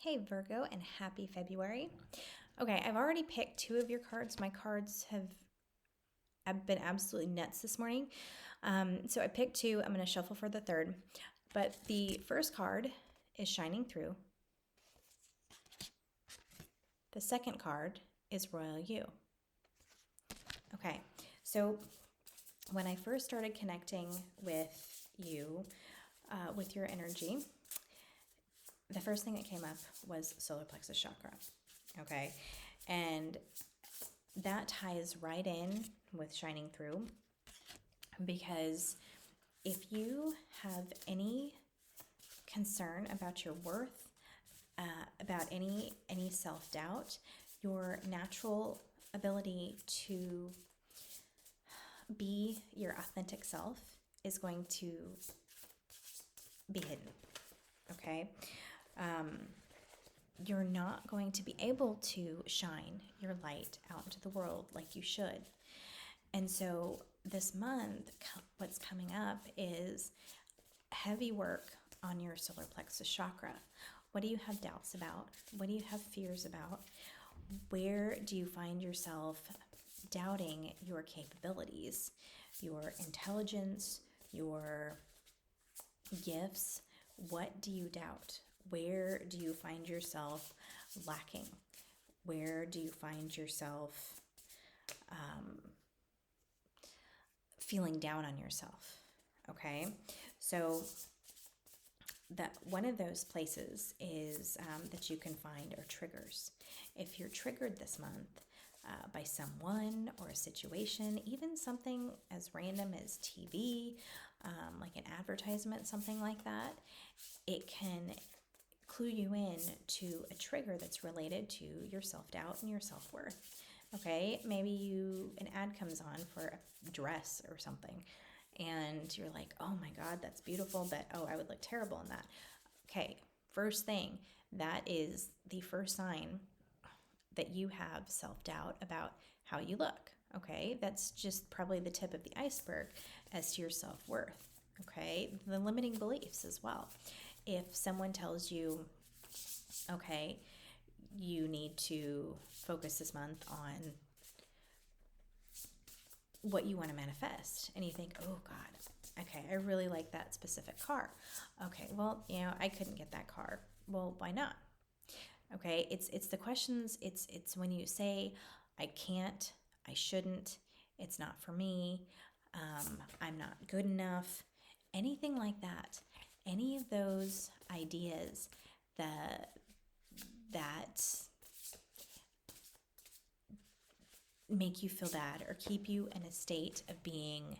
Hey Virgo, and happy February. Okay, I've already picked two of your cards. My cards have been absolutely nuts this morning. So I picked two. I'm going to shuffle for the third. But the first card is Shining Through. The second card is Royal You. Okay, so when I first started connecting with you, with your energy, the first thing that came up was solar plexus chakra. Okay, and that ties right in with Shining Through, because if you have any concern about your worth, about any self-doubt, your natural ability to be your authentic self is going to be hidden. Okay, you're not going to be able to shine your light out into the world like you should. And so this month, what's coming up is heavy work on your solar plexus chakra. What do you have doubts about? What do you have fears about? Where do you find yourself doubting your capabilities, your intelligence, your gifts? What do you doubt? Where do you find yourself lacking? Where do you find yourself feeling down on yourself? Okay, so that one of those places is that you can find are triggers. If you're triggered this month by someone or a situation, even something as random as TV, like an advertisement, something like that, it can clue you in to a trigger that's related to your self-doubt and your self-worth. Okay, maybe an ad comes on for a dress or something, and you're like, oh my God, that's beautiful, but oh, I would look terrible in that. Okay, first thing, that is the first sign that you have self-doubt about how you look. Okay, that's just probably the tip of the iceberg as to your self-worth. Okay, the limiting beliefs as well. If someone tells you, okay, you need to focus this month on what you want to manifest, and you think, oh God, okay, I really like that specific car. Okay, well, I couldn't get that car. Well, why not? Okay, it's the questions. It's when you say, I can't, I shouldn't, it's not for me, I'm not good enough, anything like that. Any of those ideas that make you feel bad or keep you in a state of being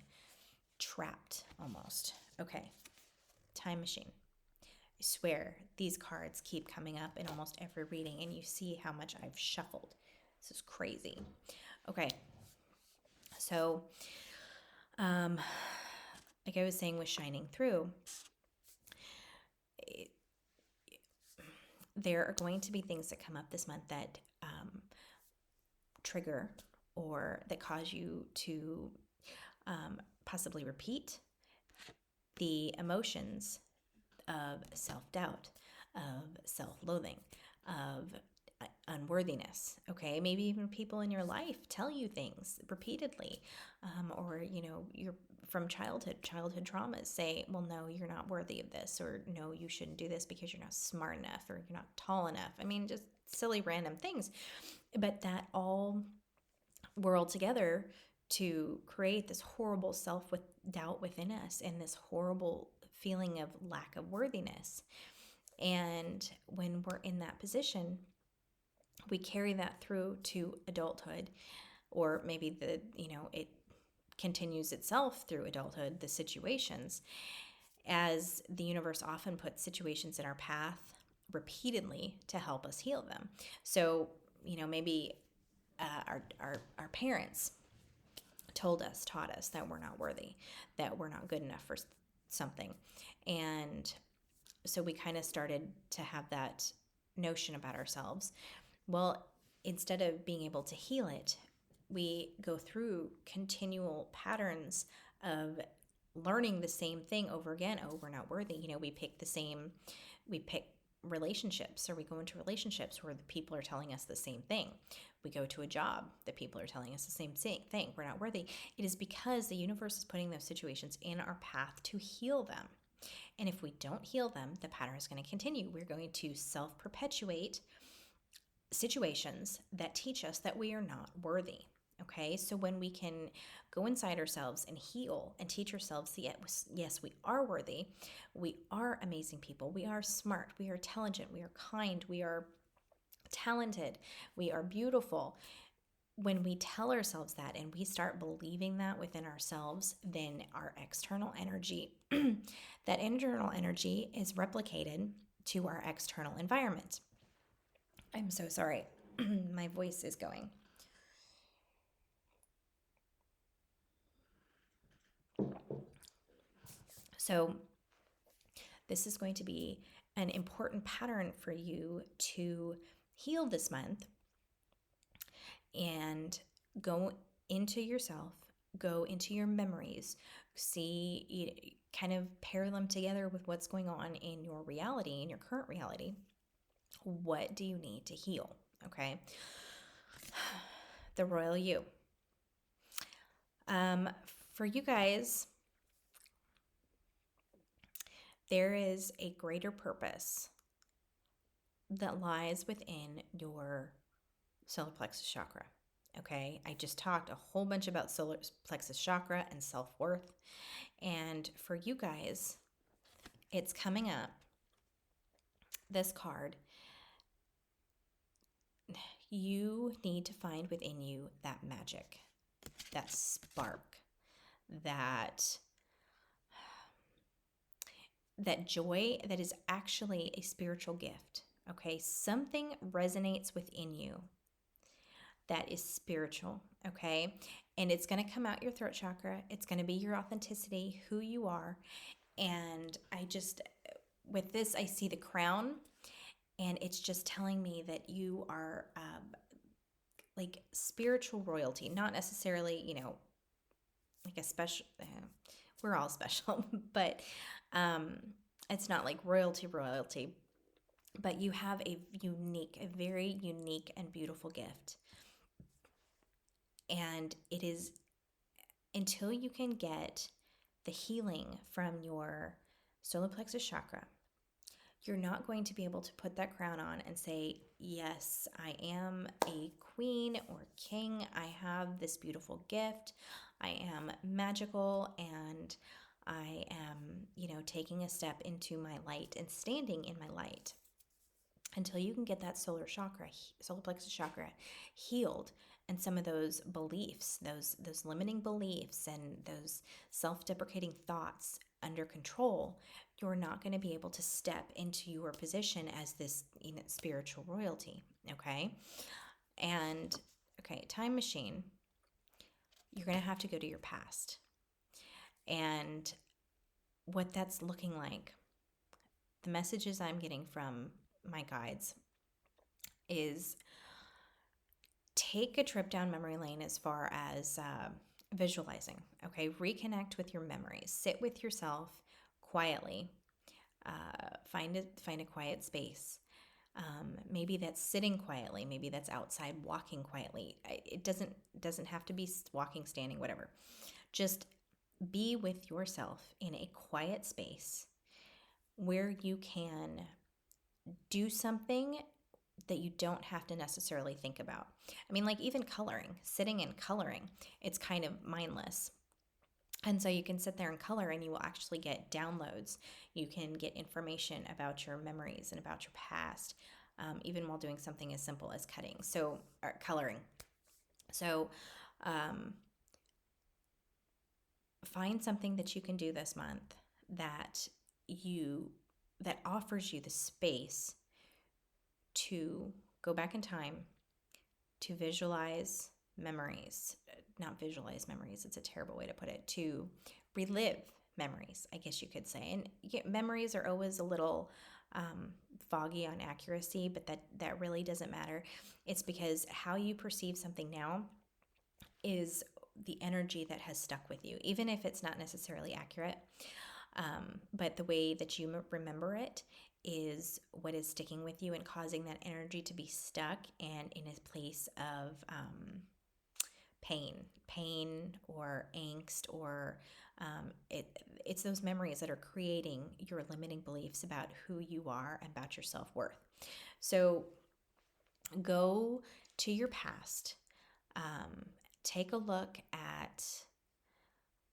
trapped almost. Okay, time machine. I swear these cards keep coming up in almost every reading, and you see how much I've shuffled. This is crazy. Okay, so like I was saying with Shining Through, there are going to be things that come up this month that trigger or that cause you to possibly repeat the emotions of self-doubt, of self-loathing, of unworthiness. Okay, maybe even people in your life tell you things repeatedly, or you're from childhood traumas say, well, no, you're not worthy of this, or no, you shouldn't do this because you're not smart enough, or you're not tall enough. I mean, just silly random things, but that all whirl together to create this horrible self-doubt within us and this horrible feeling of lack of worthiness. And when we're in that position, we carry that through to adulthood, or maybe it continues itself through adulthood, the situations, as the universe often puts situations in our path repeatedly to help us heal them. So, maybe our parents taught us that we're not worthy, that we're not good enough for something. And so we kind of started to have that notion about ourselves. Well, instead of being able to heal it, we go through continual patterns of learning the same thing over again. Oh, we're not worthy. We pick relationships? Are we go into relationships where the people are telling us the same thing? We go to a job, the people are telling us the same thing. We're not worthy. It is because the universe is putting those situations in our path to heal them. And if we don't heal them, the pattern is going to continue. We're going to self-perpetuate situations that teach us that we are not worthy. Okay, so when we can go inside ourselves and heal and teach ourselves that yes, we are worthy, we are amazing people, we are smart, we are intelligent, we are kind, we are talented, we are beautiful. When we tell ourselves that and we start believing that within ourselves, then our external energy, that internal energy is replicated to our external environment. I'm so sorry. My voice is going. So, this is going to be an important pattern for you to heal this month and go into yourself, go into your memories, see, kind of pair them together with what's going on in your reality, in your current reality. What do you need to heal? Okay. The royal you. For you guys, there is a greater purpose that lies within your solar plexus chakra. Okay, I just talked a whole bunch about solar plexus chakra and self-worth. And for you guys, it's coming up, this card. You need to find within you that magic, that spark, that joy that is actually a spiritual gift. Okay, something resonates within you that is spiritual. Okay, and it's going to come out your throat chakra. It's going to be your authenticity, who you are. And with this, I see the crown, and it's just telling me that you are like spiritual royalty, not necessarily, like a special, we're all special, but it's not like royalty, but you have a very unique and beautiful gift. And it is, until you can get the healing from your solar plexus chakra, you're not going to be able to put that crown on and say, yes, I am a queen or king. I have this beautiful gift. I am magical, and I am, taking a step into my light and standing in my light. Until you can get that solar plexus chakra healed, and some of those beliefs, those limiting beliefs and those self-deprecating thoughts under control, you're not going to be able to step into your position as this spiritual royalty. Okay. And okay, time machine, you're going to have to go to your past. And what that's looking like, the messages I'm getting from my guides is take a trip down memory lane as far as visualizing. Okay, reconnect with your memories. Sit with yourself quietly. Find a quiet space. Maybe that's sitting quietly. Maybe that's outside walking quietly. It doesn't have to be walking, standing, whatever. Just be with yourself in a quiet space where you can do something that you don't have to necessarily think about. I mean, like even coloring, sitting and coloring, it's kind of mindless. And so you can sit there and color, and you will actually get downloads. You can get information about your memories and about your past, even while doing something as simple as coloring. So find something that you can do this month that offers you the space to go back in time, to visualize memories, not visualize memories, it's a terrible way to put it, to relive memories, I guess you could say. And memories are always a little foggy on accuracy, but that really doesn't matter. It's because how you perceive something now is the energy that has stuck with you, even if it's not necessarily accurate. But the way that you remember it is what is sticking with you and causing that energy to be stuck and in a place of pain or angst, or it's those memories that are creating your limiting beliefs about who you are and about your self-worth. So go to your past, take a look at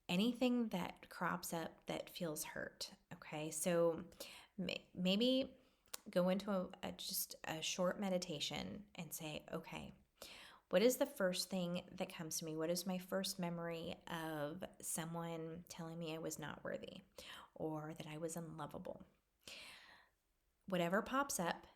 anything that crops up that feels hurt. Okay, so maybe go into just a short meditation and say, okay, what is the first thing that comes to me? What is my first memory of someone telling me I was not worthy or that I was unlovable? Whatever pops up,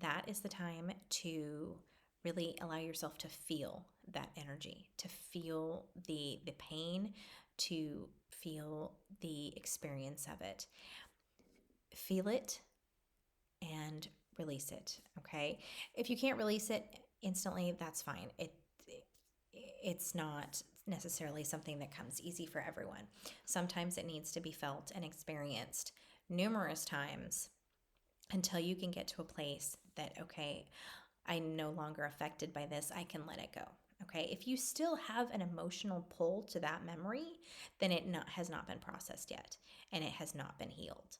that is the time to really allow yourself to feel that energy, to feel the pain, to feel the experience of it. Feel it and release it, okay? If you can't release it instantly, that's fine. It's not necessarily something that comes easy for everyone. Sometimes it needs to be felt and experienced numerous times until you can get to a place that, okay, I'm no longer affected by this. I can let it go. Okay. If you still have an emotional pull to that memory, then has not been processed yet, and it has not been healed.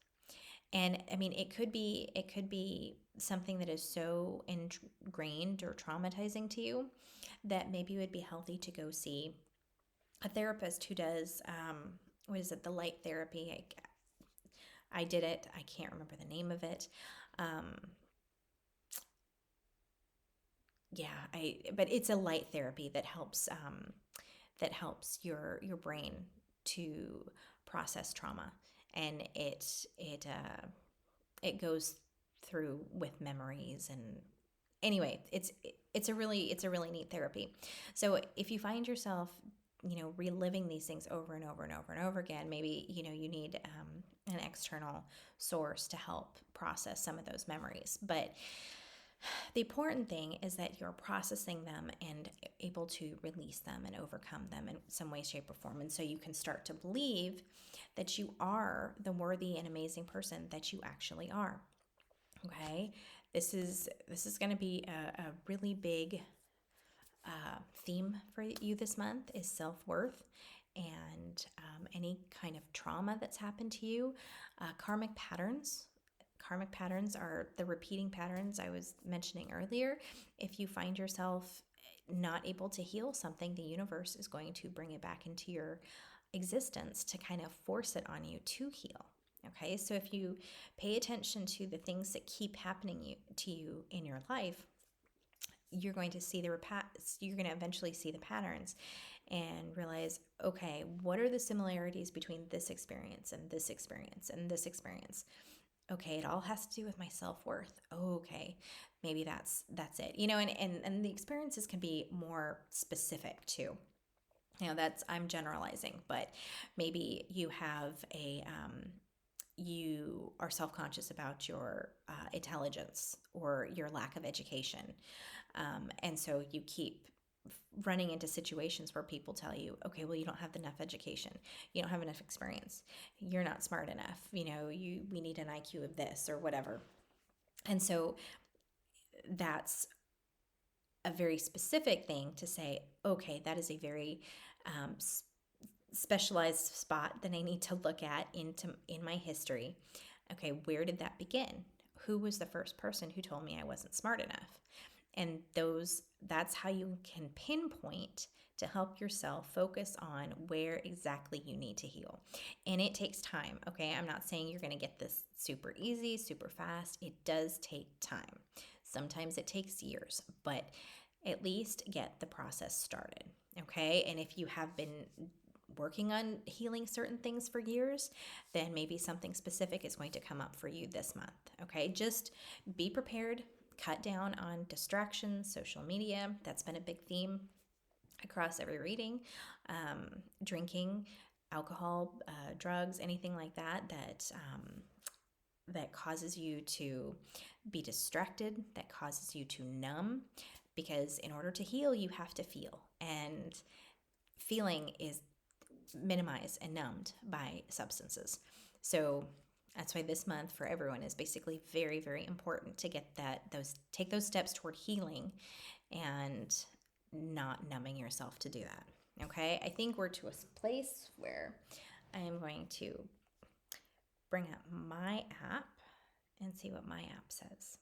And I mean, it could be something that is so ingrained or traumatizing to you that maybe it would be healthy to go see a therapist who does, what is it, the light therapy. I did it. I can't remember the name of it. But it's a light therapy that helps your brain to process trauma, and it goes through with memories. And anyway, it's a really neat therapy. So if you find yourself reliving these things over and over and over and over again, maybe you need an external source to help process some of those memories. But the important thing is that you're processing them and able to release them and overcome them in some way, shape, or form. And so you can start to believe that you are the worthy and amazing person that you actually are. Okay? This is going to be a really big theme for you this month, is self-worth and any kind of trauma that's happened to you. Karmic patterns. Karmic patterns are the repeating patterns I was mentioning earlier. If you find yourself not able to heal something, the universe is going to bring it back into your existence to kind of force it on you to heal. Okay, so if you pay attention to the things that keep happening to you in your life, you're going to eventually see the patterns and realize, okay, what are the similarities between this experience and this experience and this experience? Okay, it all has to do with my self-worth. Okay, maybe that's it. And the experiences can be more specific too. I'm generalizing, but maybe you have you are self-conscious about your intelligence or your lack of education. And so you keep running into situations where people tell you, okay, well, you don't have enough education, you don't have enough experience, you're not smart enough, we need an IQ of this or whatever. And so that's a very specific thing to say, okay, that is a very specialized spot that I need to look at in my history. Okay, where did that begin? Who was the first person who told me I wasn't smart enough? And that's how you can pinpoint to help yourself focus on where exactly you need to heal. And it takes time, okay? I'm not saying you're going to get this super easy, super fast. It does take time. Sometimes it takes years, but at least get the process started, okay? And if you have been working on healing certain things for years, then maybe something specific is going to come up for you this month, okay? Just be prepared. Cut down on distractions, social media. That's been a big theme across every reading. Drinking, alcohol, drugs, anything like that causes you to be distracted, that causes you to numb. Because in order to heal, you have to feel. And feeling is minimized and numbed by substances. So That's why this month for everyone is basically very, very important to get take those steps toward healing and not numbing yourself to do that. Okay, I think we're to a place where I am going to bring up my app and see what my app says.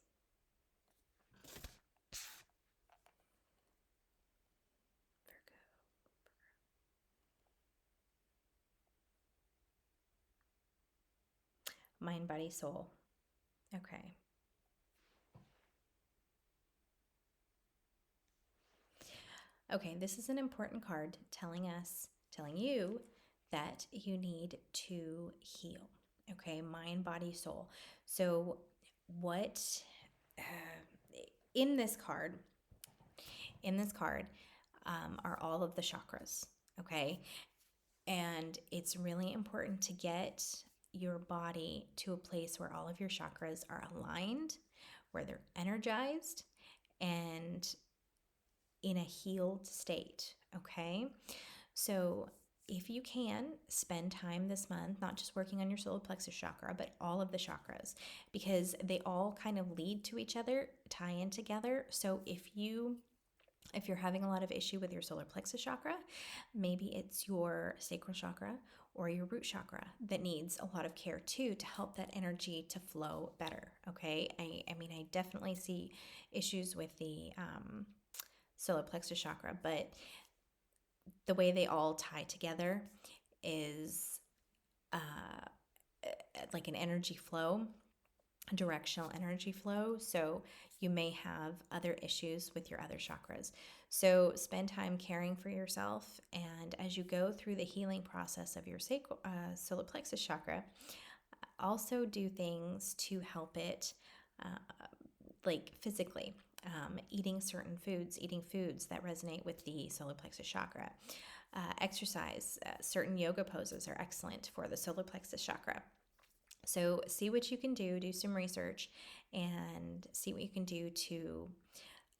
Virgo. Mind, body, soul. Okay. Okay, this is an important card telling you that you need to heal. Okay, mind, body, soul. So, what in this card? In this card are all of the chakras. Okay, and it's really important to get your body to a place where all of your chakras are aligned, where they're energized, and in a healed state. Okay, so if you can spend time this month not just working on your solar plexus chakra but all of the chakras, because they all kind of lead to each other, tie in together. So if you're having a lot of issue with your solar plexus chakra, maybe it's your sacral chakra or your root chakra that needs a lot of care too, to help that energy to flow better. Okay, I mean, I definitely see issues with the solar plexus chakra, but the way they all tie together is like an energy flow, a directional energy flow. So you may have other issues with your other chakras. So spend time caring for yourself. And as you go through the healing process of your solar plexus chakra, also do things to help it, like physically. Eating certain foods, eating foods that resonate with the solar plexus chakra. Exercise, certain yoga poses are excellent for the solar plexus chakra. So see what you can do some research, and see what you can do to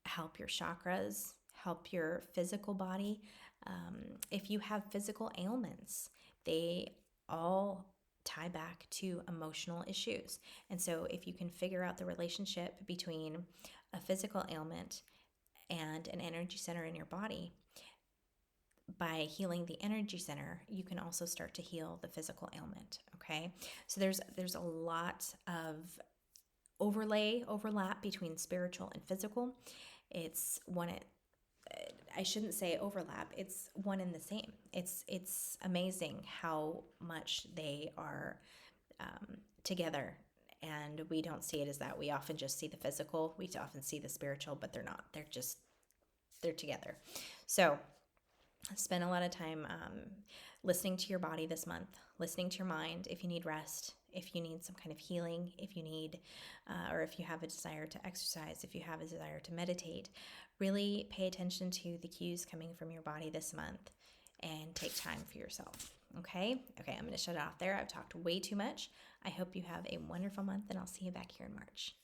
help your chakras, help your physical body. If you have physical ailments, they all tie back to emotional issues. And so if you can figure out the relationship between a physical ailment and an energy center in your body, by healing the energy center, you can also start to heal the physical ailment. Okay, so there's a lot of overlap between spiritual and physical. It's one. I shouldn't say overlap. It's one and the same. It's amazing how much they are together, and we don't see it as that. We often just see the physical. We often see the spiritual, but they're not. They're together. So spend a lot of time listening to your body this month, listening to your mind. If you need rest, if you need some kind of healing, if you need, or if you have a desire to exercise, if you have a desire to meditate, really pay attention to the cues coming from your body this month and take time for yourself. Okay, I'm going to shut it off there. I've talked way too much. I hope you have a wonderful month, and I'll see you back here in March.